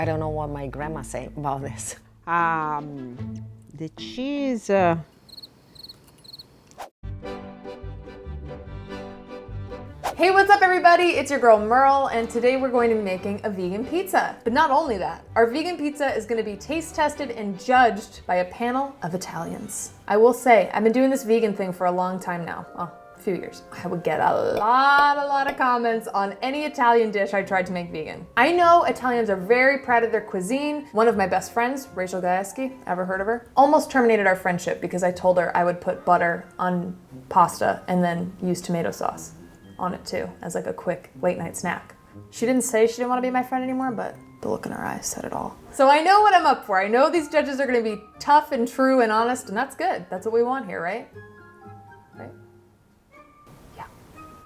I don't know what my grandma say about this. The cheese. Hey, what's up everybody? It's your girl Merle, and today we're going to be making a vegan pizza. But not only that, our vegan pizza is going to be taste tested and judged by a panel of Italians. I will say, I've been doing this vegan thing for a long time now. Well, a few years. I would get a lot of comments on any Italian dish I tried to make vegan. I know Italians are very proud of their cuisine. One of my best friends, Rachel Gaeschi, ever heard of her? Almost terminated our friendship because I told her I would put butter on pasta and then use tomato sauce on it too, as like a quick late night snack. She didn't say she didn't want to be my friend anymore, but the look in her eyes said it all. So I know what I'm up for. I know these judges are gonna be tough and true and honest, and that's good. That's what we want here, right? Right? Yeah.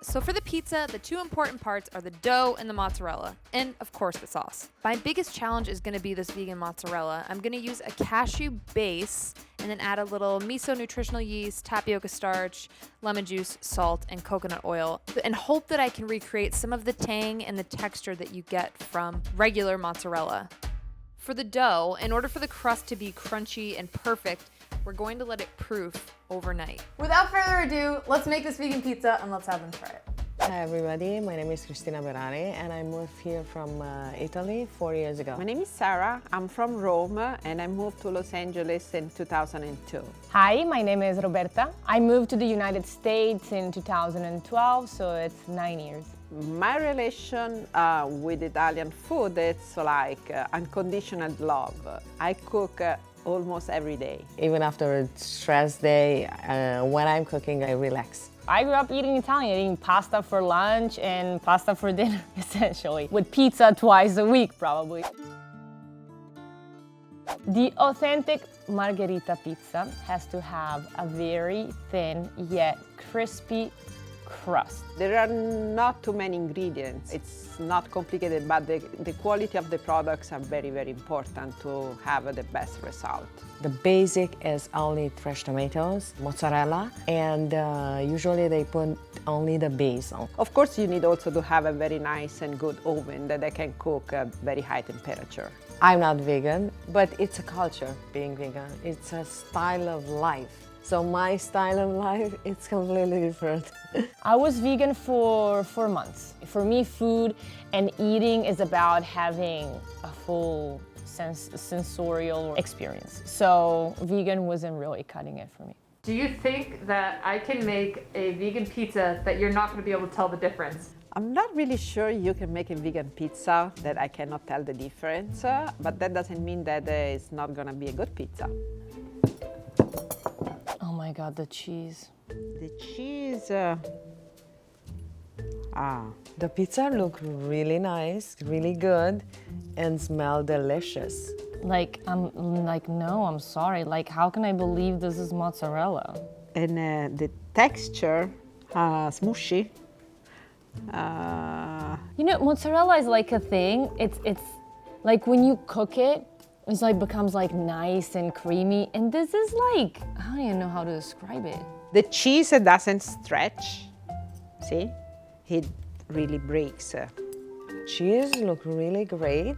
So for the pizza, the two important parts are the dough and the mozzarella, and of course the sauce. My biggest challenge is gonna be this vegan mozzarella. I'm gonna use a cashew base and then add a little miso nutritional yeast, tapioca starch, lemon juice, salt, and coconut oil, and hope that I can recreate some of the tang and the texture that you get from regular mozzarella. For the dough, in order for the crust to be crunchy and perfect, we're going to let it proof overnight. Without further ado, let's make this vegan pizza and let's have them try it. Hi everybody, my name is Cristina Berari and I moved here from Italy 4 years ago. My name is Sarah. I'm from Rome and I moved to Los Angeles in 2002. Hi, my name is Roberta. I moved to the United States in 2012, so it's 9 years. My relation with Italian food, it's like unconditional love. I cook almost every day. Even after a stress day, when I'm cooking, I relax. I grew up eating Italian, eating pasta for lunch and pasta for dinner, essentially, with pizza twice a week, probably. The authentic margherita pizza has to have a very thin yet crispy crust. There are not too many ingredients. It's not complicated, but the quality of the products are very, very important to have the best result. The basic is only fresh tomatoes, mozzarella, and usually they put only the basil. Of course, you need also to have a very nice and good oven that they can cook at very high temperature. I'm not vegan, but it's a culture being vegan. It's a style of life. So my style of life, it's completely different. I was vegan for 4 months. For me, food and eating is about having a full sensorial experience. So vegan wasn't really cutting it for me. Do you think that I can make a vegan pizza that you're not gonna be able to tell the difference? I'm not really sure you can make a vegan pizza that I cannot tell the difference, but that doesn't mean that it's not gonna be a good pizza. Oh my God, the cheese. The cheese, The pizza look really nice, really good, and smell delicious. I'm sorry. Like, how can I believe this is mozzarella? and the texture, smushy. You know, mozzarella is like a thing. It's like when you cook it, it's like becomes like nice and creamy. And this is like, I don't even know how to describe it. The cheese doesn't stretch, see? It really breaks. Cheese look really great,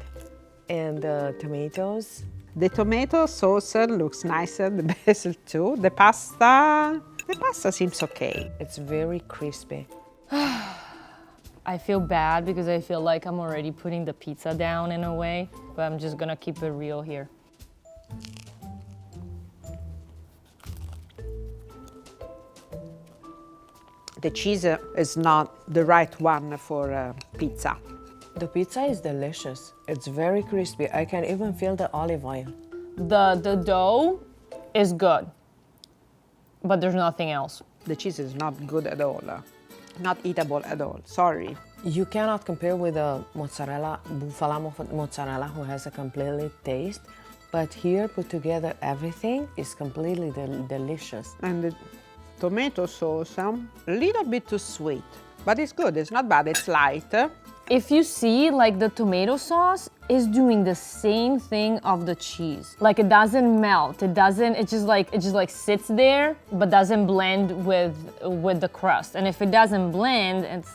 and the tomatoes. The tomato sauce looks nicer, the basil too. The pasta seems okay. It's very crispy. I feel bad because I feel like I'm already putting the pizza down in a way, but I'm just gonna keep it real here. The cheese is not the right one for pizza. The pizza is delicious. It's very crispy. I can even feel the olive oil. The dough is good, but there's nothing else. The cheese is not good at all. Not eatable at all, sorry. You cannot compare with the mozzarella, bufala mozzarella, who has a completely taste. But here, put together everything is completely delicious. And the tomato sauce, a little bit too sweet, but it's good, it's not bad, it's light. If you see, like the tomato sauce is doing the same thing of the cheese. Like it doesn't melt, it just like sits there, but doesn't blend with the crust. And if it doesn't blend, it's,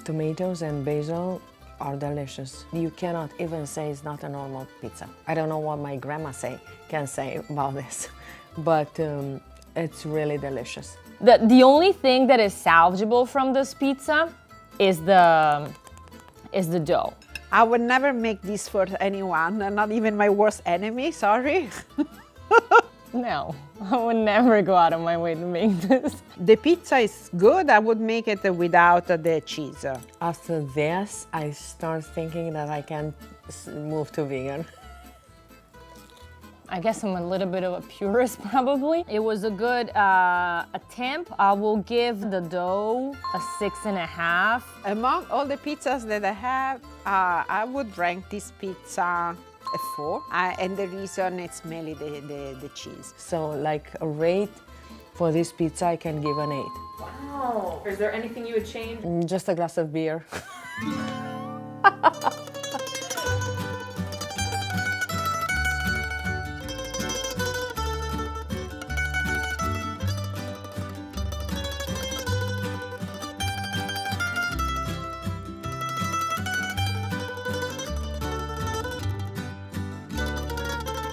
Tomatoes and basil are delicious. You cannot even say it's not a normal pizza. I don't know what my grandma can say about this, but it's really delicious. The only thing that is salvageable from this pizza is the dough. I would never make this for anyone, not even my worst enemy, sorry. No, I would never go out of my way to make this. The pizza is good, I would make it without the cheese. After this, I start thinking that I can move to vegan. I guess I'm a little bit of a purist probably. It was a good attempt. I will give the dough a 6.5. Among all the pizzas that I have, I would rank this pizza a 4. And the reason it's mainly the cheese. So like a rate for this pizza, I can give an 8. Wow. Is there anything you would change? Just a glass of beer.